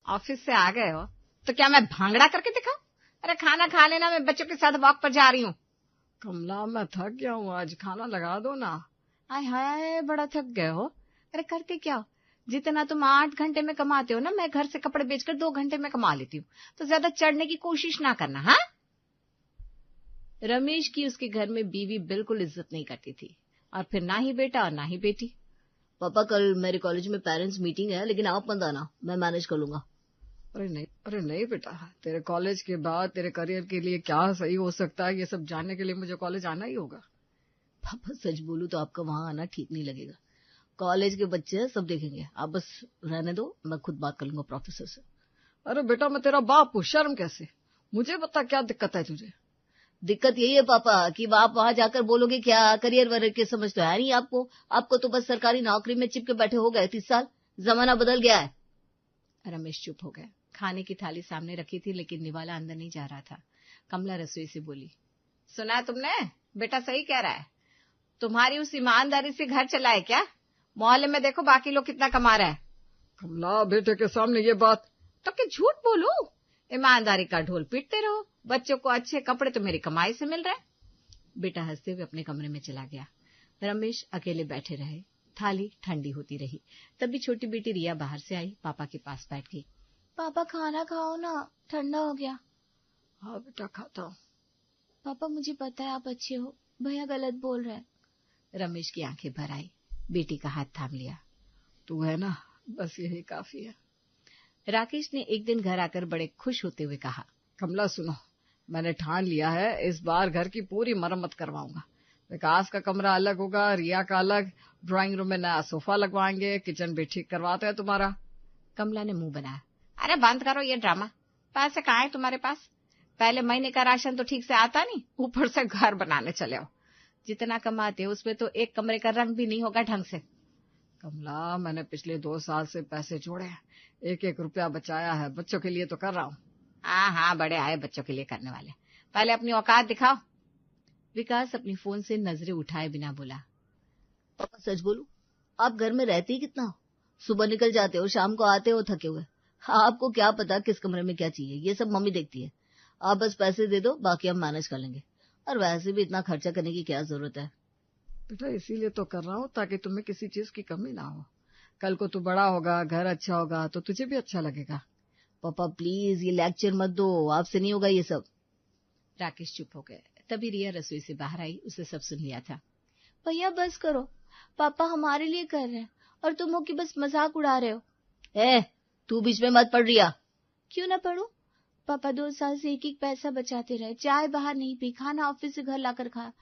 Office से आ गए हो तो क्या मैं भांगड़ा करके दिखाऊं? अरे खाना खा लेना, मैं बच्चों के साथ वॉक पर जा रही हूँ। कमला मैं थक गया हूँ, आज खाना लगा दो ना। आय हाय बड़ा थक गए हो। अरे करते क्या हो, जितना तुम 8 घंटे में कमाते हो ना, मैं घर से कपड़े बेचकर 2 घंटे में कमा लेती हूँ। तो ज्यादा चढ़ने की कोशिश ना करना। हाँ, रमेश की उसके घर में बीवी बिल्कुल इज्जत नहीं करती थी, और फिर ना ही बेटा और ना ही बेटी। पापा कल मेरे कॉलेज में पेरेंट्स मीटिंग है, लेकिन आप मत आना, मैं मैनेज कर लूंगा। अरे नहीं बेटा, तेरे कॉलेज के बाद तेरे करियर के लिए क्या सही हो सकता है, ये सब जानने के लिए मुझे कॉलेज आना ही होगा। पापा सच बोलूं तो आपका वहां आना ठीक नहीं लगेगा। कॉलेज के बच्चे हैं, सब देखेंगे, आप बस रहने दो, मैं खुद बात कर लूंगा प्रोफेसर से। अरे बेटा मैं तेरा बाप हूँ, शर्म कैसे? मुझे बता क्या दिक्कत है तुझे? दिक्कत यही है पापा कि आप वहां जाकर बोलोगे क्या, करियर वरियर के समझ तो है नहीं आपको तो बस सरकारी नौकरी में चिपके बैठे हो गए 30 साल। जमाना बदल गया है। रमेश चुप हो गया। खाने की थाली सामने रखी थी, लेकिन निवाला अंदर नहीं जा रहा था। कमला रसोई से बोली, सुना है तुमने? बेटा सही कह रहा है। तुम्हारी उस ईमानदारी से घर चला है क्या? मोहल्ले में देखो बाकी लोग कितना कमा रहे हैं। कमला बेटे के सामने ये बात तो कि झूठ बोलूं? ईमानदारी का ढोल पीटते रहो, बच्चों को अच्छे कपड़े तो मेरी कमाई से मिल रहे। बेटा हंसते हुए अपने कमरे में चला गया। रमेश अकेले बैठे रहे। थाली ठंडी होती रही। तभी छोटी बेटी रिया बाहर से आई, पापा के पास बैठ गई। पापा खाना खाओ ना, ठंडा हो गया। हाँ बेटा खाता हूँ। पापा मुझे पता है आप अच्छे हो, भैया गलत बोल रहे हैं। रमेश की आंखें भर आई। बेटी का हाथ थाम लिया। तू है ना, बस यही काफी है। राकेश ने एक दिन घर आकर बड़े खुश होते हुए कहा, कमला सुनो, मैंने ठान लिया है, इस बार घर की पूरी मरम्मत करवाऊंगा। विकास का कमरा अलग होगा, रिया का अलग, ड्राइंग रूम में नया सोफा लगवाएंगे, किचन भी ठीक करवाते हैं तुम्हारा। कमला ने मुंह बनाया, अरे बंद करो ये ड्रामा। पैसे कहाँ है तुम्हारे पास? पहले महीने का राशन तो ठीक से आता नहीं, ऊपर से घर बनाने चले हो। जितना कमाते हो उसमें तो एक कमरे का रंग भी नहीं होगा ढंग से। कमला मैंने पिछले 2 साल से पैसे जोड़े हैं, 1-1 रुपया बचाया है, बच्चों के लिए तो कर रहा हूँ। हाँ, बड़े आए बच्चों के लिए करने वाले, पहले अपनी औकात दिखाओ। विकास अपनी फोन से नजरें उठाए बिना बोला, पापा सच बोलूं, आप घर में रहते ही कितना हो? सुबह निकल जाते हो, शाम को आते हो थके हुए। आपको क्या पता किस कमरे में क्या चाहिए, ये सब मम्मी देखती है। आप बस पैसे दे दो, बाकी हम मैनेज कर लेंगे। और वैसे भी इतना खर्चा करने की क्या जरूरत है? बेटा इसीलिए तो कर रहा हूँ ताकि तुम्हें किसी चीज की कमी ना हो। कल को तू बड़ा होगा, घर अच्छा होगा तो तुझे भी अच्छा लगेगा। पापा प्लीज ये लेक्चर मत दो, आपसे नहीं होगा ये सब। राकेश चुप हो गए। तभी रिया रसोई से बाहर आई, उसे सब सुन लिया था। भैया बस करो, पापा हमारे लिए कर रहे हैं और तुम हो कि बस मजाक उड़ा रहे हो। तू बीच में मत पड़ रिया। क्यों ना पढ़ू? पापा 2 साल से एक पैसा बचाते रहे, चाय बाहर नहीं पी, खाना ऑफिस से घर लाकर खाया,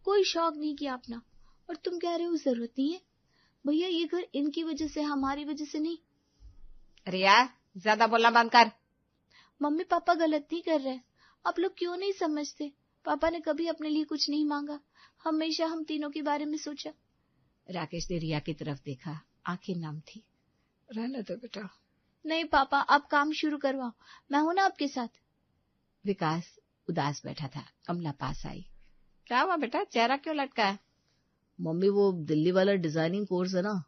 कोई शौक नहीं किया अपना। और तुम कह रहे हो जरूरत नहीं है? भैया ये घर इनकी वजह से, हमारी वजह से नहीं। रिया ज्यादा बोलना बंद कर। मम्मी पापा गलत नहीं कर रहे, आप लोग क्यों नहीं समझते? पापा ने कभी अपने लिए कुछ नहीं मांगा, हमेशा हम तीनों के बारे में सोचा। राकेश ने रिया की तरफ देखा, आंखें नम थी। रहने दो बेटा। नहीं पापा, आप काम शुरू करवाओ, मैं हूं ना आपके साथ। विकास उदास बैठा था। कमला पास आई। क्या हुआ बेटा, चेहरा क्यों लटका है? मम्मी वो दिल्ली वाला डिजाइनिंग कोर्स है ना,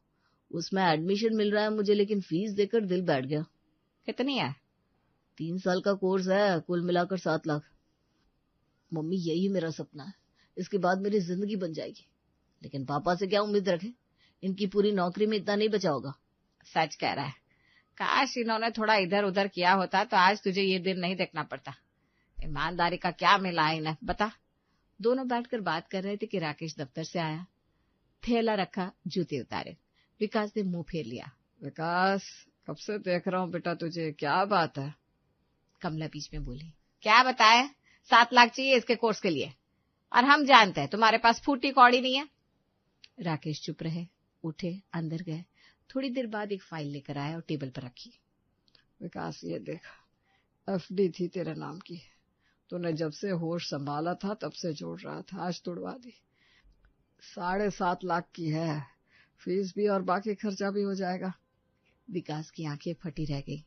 उसमें एडमिशन मिल रहा है मुझे, लेकिन फीस देकर दिल बैठ गया। कितनी है? 3 साल का कोर्स है, कुल मिलाकर 7 लाख। मम्मी यही मेरा सपना है, इसके बाद मेरी जिंदगी बन जाएगी। लेकिन पापा से क्या उम्मीद रखे, इनकी पूरी नौकरी में इतना नहीं बचा होगा। सच कह रहा है, काश इन्होंने थोड़ा इधर उधर किया होता तो आज तुझे ये दिन नहीं देखना पड़ता। ईमानदारी का क्या मिला है इन्हें, बता। दोनों बैठकर बात कर रहे थे कि राकेश दफ्तर से आया, थैला रखा, जूते उतारे। विकास ने मुंह फेर लिया। विकास कब से देख रहा हूँ बेटा तुझे, क्या बात है? कमला बीच में बोली, क्या बताए, 7 लाख चाहिए इसके कोर्स के लिए, और हम जानते हैं तुम्हारे पास फूटी कौड़ी नहीं है। राकेश चुप रहे, उठे, अंदर गए। थोड़ी देर बाद एक फाइल लेकर आया और टेबल पर रखी। विकास ये देख, एफडी थी तेरे नाम की, तूने जब से होश संभाला था तब से जोड़ रहा था, आज तोड़वा दी। 7.5 लाख की है, फीस भी और बाकी खर्चा भी हो जाएगा। विकास की आंखें फटी रह गई।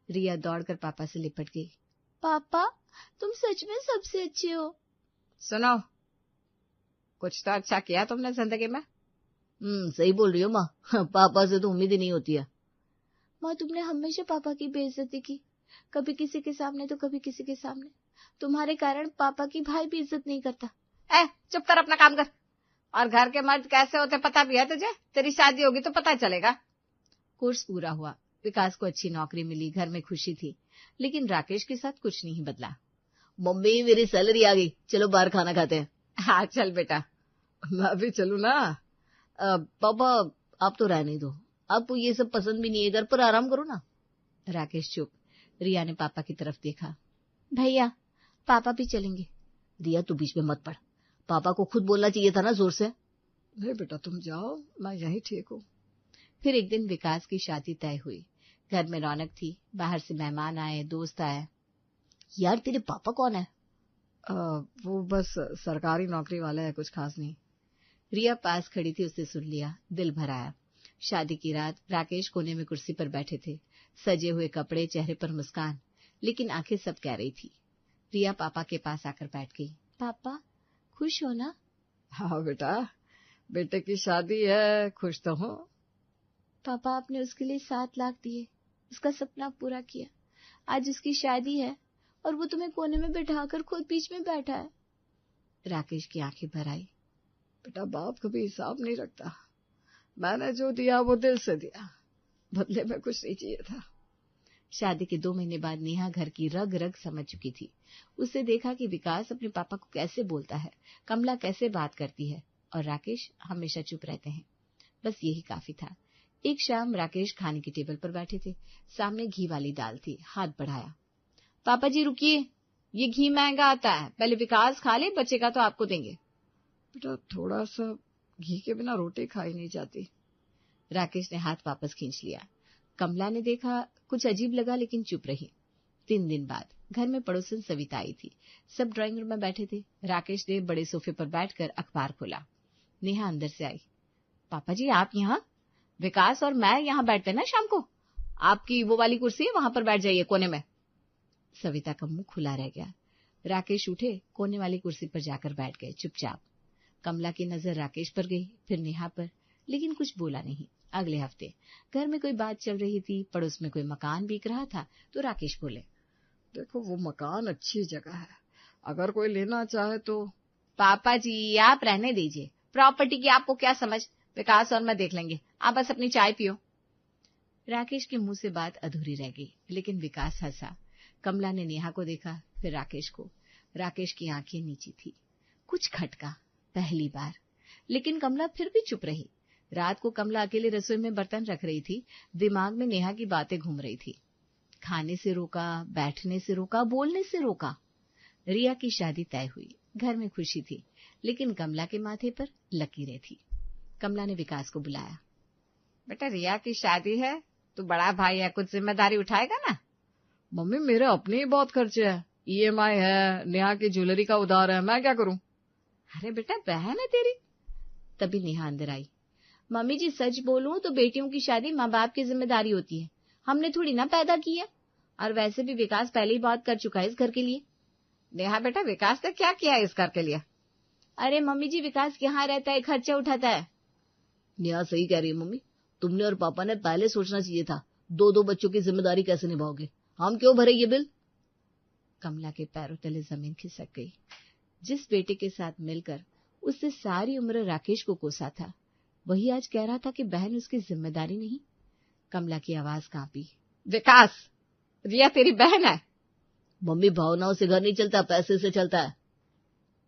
रिया दौड़कर पापा से लिपट गई। पापा तुम सच में सबसे अच्छे हो। सुनो, कुछ तो अच्छा किया तुमने जिंदगी में। सही बोल रही हो माँ, पापा से तो उम्मीद ही नहीं होती है। माँ, तुमने हमेशा पापा की बेइज्जती की, कभी किसी के सामने तो कभी किसी के सामने। तुम्हारे कारण पापा की भाई भी इज्जत नहीं करता। चुप कर, अपना काम कर। और घर के मर्द कैसे होते पता भी है तुझे? तेरी शादी होगी तो पता चलेगा। कोर्स पूरा हुआ, विकास को अच्छी नौकरी मिली, घर में खुशी थी, लेकिन राकेश के साथ कुछ नहीं बदला। मम्मी, मेरी सैलरी आ गई, चलो बाहर खाना खाते हैं। हाँ चल बेटा। मैं भी चलूं ना? पापा, आप तो रहने दो, आपको ये सब पसंद भी नहीं है, घर पर आराम करो ना। राकेश चुप। रिया ने पापा की तरफ देखा। भैया, पापा भी चलेंगे। रिया, तू बीच में मत पड़, पापा को खुद बोलना चाहिए था ना जोर से। नहीं बेटा, तुम जाओ, मैं यही ठीक हूँ। फिर एक दिन विकास की शादी तय हुई। घर में रौनक थी, बाहर से मेहमान आए, दोस्त आए। यार, तेरे पापा कौन है? वो बस सरकारी नौकरी वाले है, कुछ खास नहीं। रिया पास खड़ी थी, उसने सुन लिया, दिल भर आया। शादी की रात राकेश कोने में कुर्सी पर बैठे थे, सजे हुए कपड़े, चेहरे पर मुस्कान, लेकिन आंखें सब कह रही थी। रिया पापा के पास आकर बैठ गई। पापा, खुश हो ना? हाँ बेटा, बेटे की शादी है, खुश तो हूँ। पापा, आपने उसके लिए 7 लाख दिए, उसका सपना पूरा किया। आज उसकी शादी है और वो तुम्हें कोने में बैठाकर खुद बीच में बैठा है। राकेश की आंखें भर आई। बेटा, बाप कभी हिसाब नहीं रखता, मैंने जो दिया वो दिल से दिया, बदले में कुछ नहीं चाहिए था। शादी के 2 महीने बाद नेहा घर की रग रग समझ चुकी थी। उसने देखा कि विकास अपने पापा को कैसे बोलता है, कमला कैसे बात करती है, और राकेश हमेशा चुप रहते हैं। बस यही काफी था। एक शाम राकेश खाने की टेबल पर बैठे थे, सामने घी वाली दाल थी। हाथ बढ़ाया। पापा जी रुकिए, ये घी महंगा आता है, पहले विकास खा ले, बचेगा तो आपको देंगे। बेटा, थोड़ा सा घी के बिना रोटी खाई नहीं जाती। राकेश ने हाथ वापस खींच लिया। कमला ने देखा, कुछ अजीब लगा, लेकिन चुप रही। 3 दिन बाद घर में पड़ोसन सविता आई थी। सब ड्राइंग रूम में बैठे थे। राकेश ने बड़े सोफे पर बैठकर अखबार खोला। नेहा अंदर से आई। पापा जी, आप यहाँ? विकास और मैं यहाँ बैठते ना शाम को, आपकी वो वाली कुर्सी है, वहां पर बैठ जाइए कोने में। सविता का मुंह खुला रह गया। राकेश उठे, कोने वाली कुर्सी पर जाकर बैठ गए चुपचाप। कमला की नजर राकेश पर गई, फिर नेहा पर, लेकिन कुछ बोला नहीं। अगले हफ्ते घर में कोई बात चल रही थी, पड़ोस में कोई मकान बिक रहा था, तो राकेश बोले, देखो वो मकान अच्छी जगह है, अगर कोई लेना चाहे तो। पापा जी, आप रहने दीजिए, प्रॉपर्टी की आपको क्या समझ, विकास और मैं देख लेंगे, आप बस अपनी चाय पियो। राकेश के मुंह से बात अधूरी रह गई, लेकिन विकास हंसा। कमला ने नेहा को देखा, फिर राकेश को। राकेश की आंखें नीची थी। कुछ खटका, पहली बार, लेकिन कमला फिर भी चुप रही। रात को कमला अकेले रसोई में बर्तन रख रही थी, दिमाग में नेहा की बातें घूम रही थी। खाने से रोका, बैठने से रोका, बोलने से रोका। रिया की शादी तय हुई, घर में खुशी थी, लेकिन कमला के माथे पर लकीरें थी। कमला ने विकास को बुलाया। बेटा, रिया की शादी है, तू बड़ा भाई है, कुछ जिम्मेदारी उठाएगा ना? मम्मी, मेरे अपने ही बहुत खर्चे हैं, EMI है, नेहा की ज्वेलरी का उधार है, मैं क्या करूं? अरे बेटा, बहन है तेरी। तभी नेहा अंदर आई। मम्मी जी, सच बोलूं तो बेटियों की शादी माँ बाप की जिम्मेदारी होती है, हमने थोड़ी ना पैदा की है, और वैसे भी विकास पहले ही बहुत कर चुका है इस घर के लिए। नेहा बेटा, विकास ने क्या किया है इस घर के लिए? अरे मम्मी जी, विकास यहाँ रहता है, खर्चा उठाता है। नेहा सही कह रही है मम्मी, तुमने और पापा ने पहले सोचना चाहिए था, 2 बच्चों की जिम्मेदारी कैसे निभाओगे, हम क्यों भरे ये बिल। कमला के पैरों तले जमीन खिसक गई। जिस बेटे के साथ मिलकर उससे सारी उम्र राकेश को कोसा था, वही आज कह रहा था कि बहन उसकी जिम्मेदारी नहीं। कमला की आवाज कांपी। विकास, रिया तेरी बहन है। मम्मी, भावनाओं से घर नहीं चलता, पैसे से चलता है।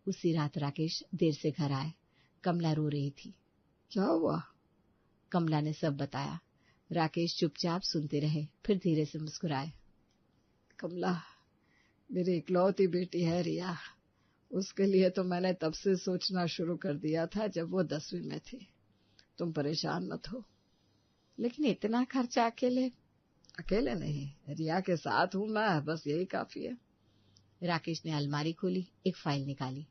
उसी रात राकेश देर से घर आए। कमला रो रही थी। क्या हुआ? कमला ने सब बताया। राकेश चुपचाप सुनते रहे, फिर धीरे से मुस्कुराए। कमला, मेरी इकलौती बेटी है रिया, उसके लिए तो मैंने तब से सोचना शुरू कर दिया था जब वो 10वीं में थी। तुम परेशान मत हो, लेकिन इतना खर्चा अकेले नहीं, रिया के साथ हूं मैं, बस यही काफी है। राकेश ने अलमारी खोली, एक फाइल निकाली।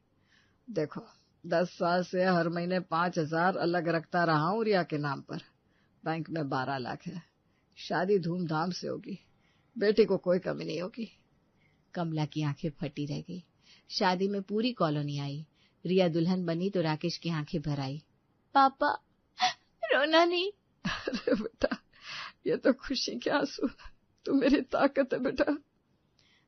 देखो, 10 साल से हर महीने 5,000 अलग रखता रहा हूं रिया के नाम पर। बैंक में 12 लाख है। शादी धूमधाम से होगी, बेटी को कोई कमी नहीं होगी। कमला की आंखें फटी रह गई। शादी में पूरी कॉलोनी आई। रिया दुल्हन बनी तो राकेश की आंखें भर आई। पापा, रोना नहीं। अरे बेटा, ये तो खुशी के आंसू, तू मेरी ताकत है बेटा।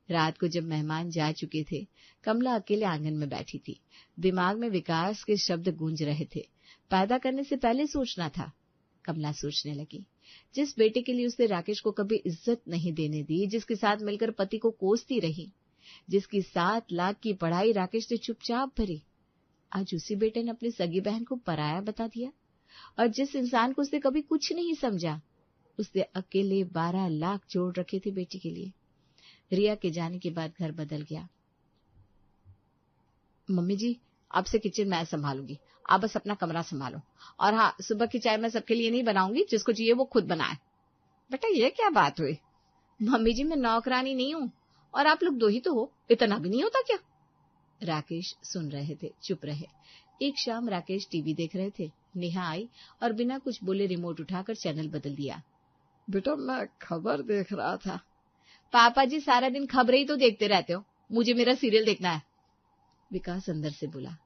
रात को जब मेहमान जा चुके थे, कमला अकेले आंगन में बैठी थी। दिमाग में विकास के शब्द गूंज रहे थे। पैदा करने से पहले सोचना था। कमला सोचने लगी, जिस बेटे के लिए उसने राकेश को कभी इज्जत नहीं देने दी, जिसके साथ मिलकर पति को कोसती रही, जिसकी 7 लाख की पढ़ाई राकेश ने चुपचाप भरी, आज उसी बेटे ने अपनी सगी बहन को पराया बता दिया। और जिस इंसान को उसने कभी कुछ नहीं समझा, उसने अकेले 12 लाख जोड़ रखे थे बेटी के लिए। रिया के जाने के बाद घर बदल गया। मम्मी जी, अब से किचन मैं संभालूंगी, आप बस अपना कमरा संभालो। और हाँ, सुबह की चाय मैं सबके लिए नहीं बनाऊंगी, जिसको चाहिए वो खुद बनाए। बेटा ये क्या बात हुई? मम्मी जी, मैं नौकरानी नहीं हूँ, और आप लोग 2 ही तो हो, इतना भी नहीं होता क्या? राकेश सुन रहे थे, चुप रहे। एक शाम राकेश टीवी देख रहे थे। नेहा आई और बिना कुछ बोले रिमोट उठाकर चैनल बदल दिया। बेटा मैं खबर देख रहा था। पापा जी, सारा दिन खबरें ही तो देखते रहते हो, मुझे मेरा सीरियल देखना है। विकास अंदर से बोला,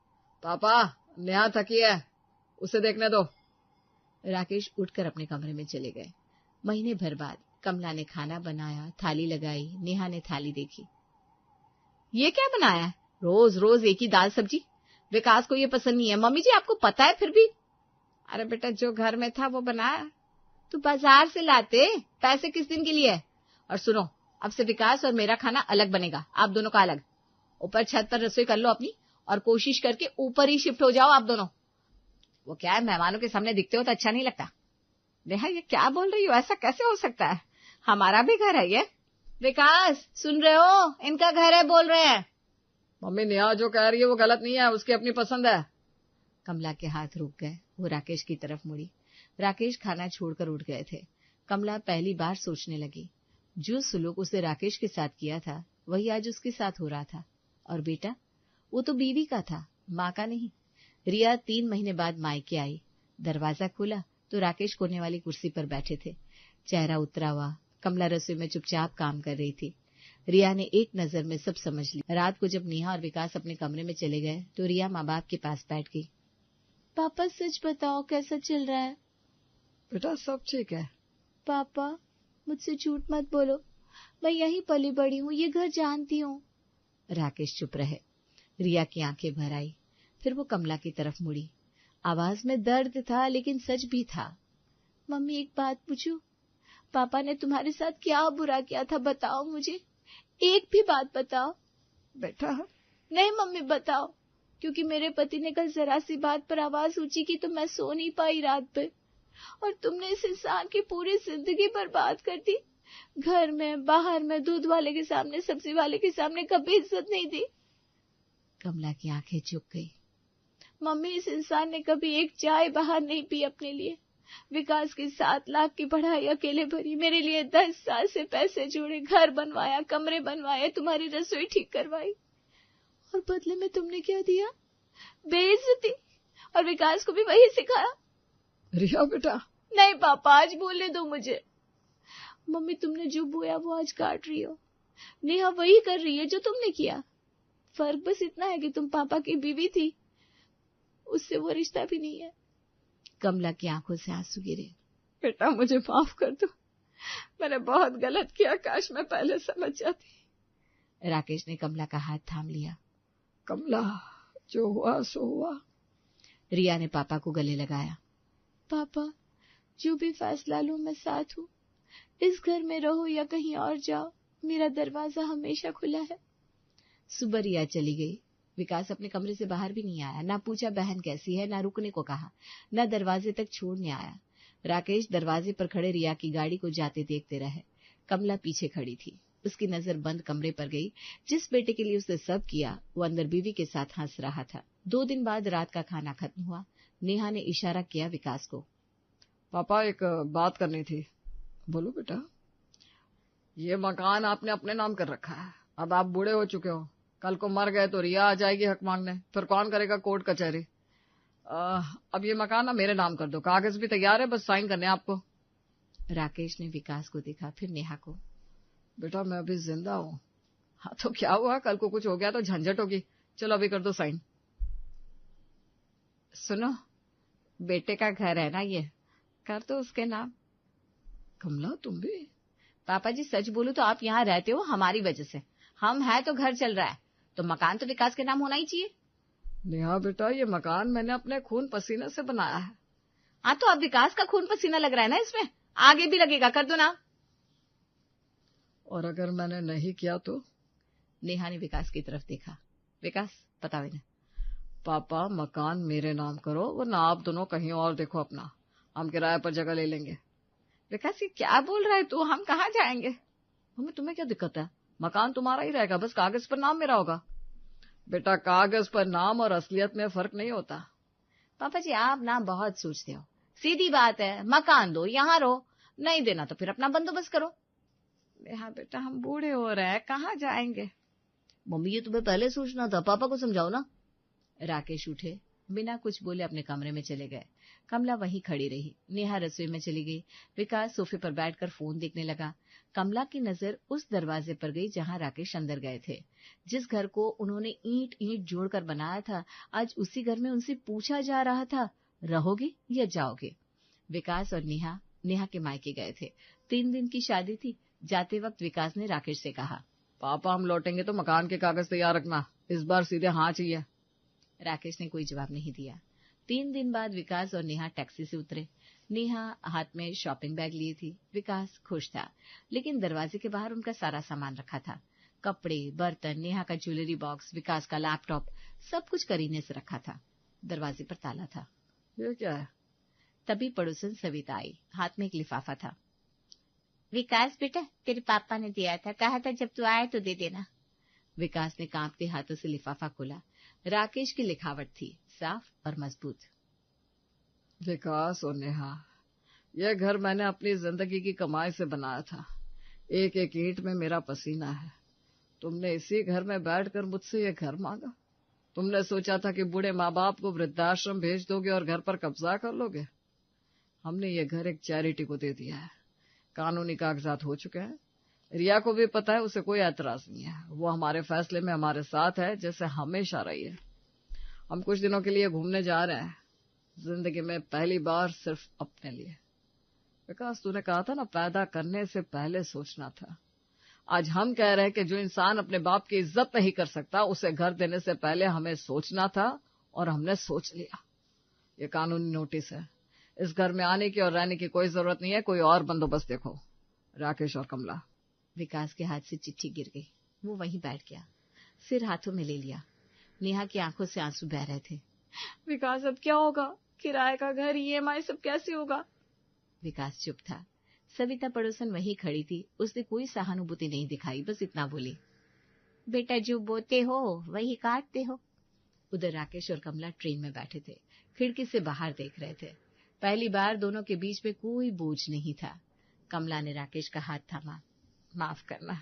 पापा नेहा थकी है, उसे देखने दो। राकेश उठकर अपने कमरे में चले गए। महीने भर बाद कमला ने खाना बनाया, थाली लगाई। नेहा ने थाली देखी। ये क्या बनाया है? रोज रोज एक ही दाल सब्जी। विकास को ये पसंद नहीं है। मम्मी जी, आपको पता है फिर भी? अरे बेटा, जो घर में था वो बनाया। तू बाजार से लाते, पैसे किस दिन के लिए है? और सुनो, अब से विकास और मेरा खाना अलग बनेगा, आप दोनों का अलग। ऊपर छत पर रसोई कर लो अपनी, और कोशिश करके ऊपर ही शिफ्ट हो जाओ आप दोनों। वो क्या है, मेहमानों के सामने दिखते हो तो अच्छा नहीं लगता। नेहा, ये क्या बोल रही हो? ऐसा कैसे हो सकता है? हमारा भी घर है ये। विकास, सुन रहे हो? इनका घर है बोल रहे हैं। मम्मी, नेहा जो कह रही है वो गलत नहीं है, उसकी अपनी पसंद है। कमला के हाथ रुक गए। वो राकेश की तरफ मुड़ी। राकेश खाना छोड़कर उठ गए थे। कमला पहली बार सोचने लगी, जो सुलूक उसने राकेश के साथ किया था, वही आज उसके साथ हो रहा था। और बेटा, वो तो बीवी का था, माँ का नहीं। रिया 3 महीने बाद मायके आई। दरवाजा खुला तो राकेश कोने वाली कुर्सी पर बैठे थे, चेहरा उतरा हुआ। कमला रसोई में चुपचाप काम कर रही थी। रिया ने एक नजर में सब समझ लिया। रात को जब नेहा और विकास अपने कमरे में चले गए तो रिया माँ बाप के पास बैठ गई। पापा सच बताओ, कैसा चल रहा है? बेटा सब ठीक है। पापा, मुझसे झूठ मत बोलो, मैं यहीं पली बड़ी हूँ, ये घर जानती हूँ। राकेश चुप रहे। रिया की आंखें भर आई। फिर वो कमला की तरफ मुड़ी। आवाज में दर्द था, लेकिन सच भी था। मम्मी, एक बात पूछूं? पापा ने तुम्हारे साथ क्या बुरा किया था, बताओ मुझे, एक भी बात बताओ। बेटा नहीं मम्मी, बताओ, क्योंकि मेरे पति ने कल जरा सी बात पर आवाज ऊंची की तो मैं सो नहीं पाई रात पे, और तुमने इस इंसान की पूरी जिंदगी बर्बाद कर दी। घर में, बाहर में, दूध वाले के सामने, सब्जी वाले के सामने कभी इज्जत नहीं दी। कमला की आंखें झुक गई। मम्मी, इस इंसान ने कभी एक चाय बाहर नहीं पी अपने लिए। विकास की 7 लाख की पढ़ाई अकेले भरी, मेरे लिए 10 साल से पैसे जोड़े, घर बनवाया, कमरे बनवाए, तुम्हारी रसोई ठीक करवाई, और बदले में तुमने क्या दिया? बेइज्जती। और विकास को भी वही सिखाया। रिया बेटा। नहीं पापा, आज बोलने दो मुझे। मम्मी, तुमने जो बोया वो आज काट रही हो। नेहा वही कर रही है जो तुमने किया। फर्क बस इतना है कि तुम पापा की बीवी थी, उससे वो रिश्ता भी नहीं है। कमला की आंखों से आंसू गिरे। बेटा मुझे माफ कर दो, मैंने बहुत गलत किया, काश मैं पहले समझ जाती। राकेश ने कमला का हाथ थाम लिया। कमला, जो हुआ सो हुआ। रिया ने पापा को गले लगाया। पापा, जो भी फैसला लूं मैं साथ हूँ। इस घर में रहो या कहीं और जाओ, मेरा दरवाजा हमेशा खुला है। सुबह रिया चली गई। विकास अपने कमरे से बाहर भी नहीं आया, ना पूछा बहन कैसी है, ना रुकने को कहा, ना दरवाजे तक छोड़ने आया। राकेश दरवाजे पर खड़े रिया की गाड़ी को जाते देखते रहे। कमला पीछे खड़ी थी। उसकी नजर बंद कमरे पर गई। जिस बेटे के लिए उसने सब किया, वो अंदर बीवी के साथ हंस रहा था। 2 दिन बाद रात का खाना खत्म हुआ। नेहा ने इशारा किया विकास को। पापा, एक बात करनी थी। बोलो बेटा। ये मकान आपने अपने नाम कर रखा है, अब आप बूढ़े हो चुके हो, कल को मर गए तो रिया आ जाएगी हक मांगने, फिर कौन करेगा कोर्ट कचहरी। अब ये मकान ना मेरे नाम कर दो, कागज भी तैयार है, बस साइन करने आपको। राकेश ने विकास को देखा, फिर नेहा को। बेटा मैं अभी जिंदा हूँ। हाँ तो क्या हुआ, कल को कुछ हो गया तो झंझट होगी, चलो अभी कर दो साइन। सुनो, बेटे का घर है ना ये, कर दो उसके नाम। कमला तुम भी? पापा जी सच बोलूं तो आप यहाँ रहते हो हमारी वजह से। हम हैं तो घर चल रहा है, तो मकान तो विकास के नाम होना ही चाहिए। नेहा बेटा, ये मकान मैंने अपने खून पसीने से बनाया है। हाँ, तो अब विकास का खून पसीना लग रहा है ना इसमें, आगे भी लगेगा, कर दो ना। और अगर मैंने नहीं किया तो? नेहा ने विकास की तरफ देखा। विकास बताओ इन्हें। पापा, मकान मेरे नाम करो, वरना आप दोनों कहीं और देखो अपना, हम किराए पर जगह ले लेंगे। विकास ये क्या बोल रहा है तू, हम कहाँ जाएंगे? मम्मी तुम्हें क्या दिक्कत है, मकान तुम्हारा ही रहेगा, बस कागज पर नाम मेरा होगा। बेटा, कागज पर नाम और असलियत में फर्क नहीं होता। पापा जी आप ना बहुत सोचते हो, सीधी बात है, मकान दो, यहाँ रहो, नहीं देना तो फिर अपना बंदोबस्त करो। हाँ बेटा, हम बूढ़े हो रहे हैं, कहाँ जाएंगे? मम्मी ये तुम्हें पहले सोचना था, पापा को समझाओ ना। राकेश उठे, बिना कुछ बोले अपने कमरे में चले गए। कमला वहीं खड़ी रही। नेहा रसोई में चली गई। विकास सोफे पर बैठकर फोन देखने लगा। कमला की नजर उस दरवाजे पर गई जहां राकेश अंदर गए थे। जिस घर को उन्होंने ईंट ईंट जोड़कर बनाया था, आज उसी घर में उनसे पूछा जा रहा था, रहोगे या जाओगे? विकास और नेहा के मायके गए थे। 3 दिन की शादी थी। जाते वक्त विकास ने राकेश से कहा, पापा हम लौटेंगे तो मकान के कागज तैयार रखना, इस बार सीधे हाँ चाहिए। राकेश ने कोई जवाब नहीं दिया। 3 दिन बाद विकास और नेहा टैक्सी से उतरे। नेहा हाथ में शॉपिंग बैग लिए थी। विकास खुश था, लेकिन दरवाजे के बाहर उनका सारा सामान रखा था। कपड़े, बर्तन, नेहा का ज्वेलरी बॉक्स, विकास का लैपटॉप, सब कुछ करीने से रखा था। दरवाजे पर ताला था। ये क्या है? तभी पड़ोसन सविता आई, हाथ में एक लिफाफा था। विकास बेटा, तेरे पापा ने दिया था, कहा था जब तू आए तो दे देना। विकास ने कांपते हाथों से लिफाफा खोला। राकेश की लिखावट थी, साफ और मजबूत। विकास और नेहा, यह घर मैंने अपनी जिंदगी की कमाई से बनाया था। एक एक ईंट में मेरा पसीना है। तुमने इसी घर में बैठकर मुझसे यह घर मांगा। तुमने सोचा था कि बूढ़े माँ बाप को वृद्धाश्रम भेज दोगे और घर पर कब्जा कर लोगे। हमने ये घर एक चैरिटी को दे दिया है। कानूनी कागजात हो चुके हैं। रिया को भी पता है, उसे कोई एतराज नहीं है। वो हमारे फैसले में हमारे साथ है, जैसे हमेशा रही है। हम कुछ दिनों के लिए घूमने जा रहे हैं, जिंदगी में पहली बार सिर्फ अपने लिए। विकास, तूने कहा था ना, पैदा करने से पहले सोचना था। आज हम कह रहे हैं कि जो इंसान अपने बाप की इज्जत नहीं कर सकता, उसे घर देने से पहले हमें सोचना था, और हमने सोच लिया। ये कानूनी नोटिस है। इस घर में आने की और रहने की कोई जरूरत नहीं है। कोई और बंदोबस्त देखो। राकेश और कमला। विकास के हाथ से चिट्ठी गिर गई। वो वहीं बैठ गया, सिर हाथों में ले लिया। नेहा की आंखों से आंसू बह रहे थे। विकास अब क्या होगा? किराए का घर, EMI सब कैसे होगा? विकास चुप था। सविता पड़ोसन वहीं खड़ी थी। उसने कोई सहानुभूति नहीं दिखाई, बस इतना बोली, बेटा जो बोते हो वही काटते हो। उधर राकेश और कमला ट्रेन में बैठे थे, खिड़की से बाहर देख रहे थे। पहली बार दोनों के बीच में कोई बोझ नहीं था। कमला ने राकेश का हाथ थामा। माफ करना,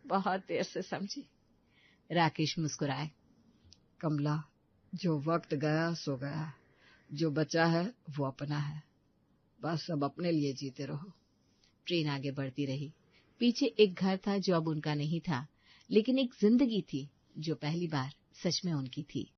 बहुत देर से समझी। राकेश मुस्कुराए। कमला, जो वक्त गया सो गया, जो बचा है वो अपना है, बस अब अपने लिए जीते रहो। ट्रेन आगे बढ़ती रही। पीछे एक घर था जो अब उनका नहीं था, लेकिन एक जिंदगी थी जो पहली बार सच में उनकी थी।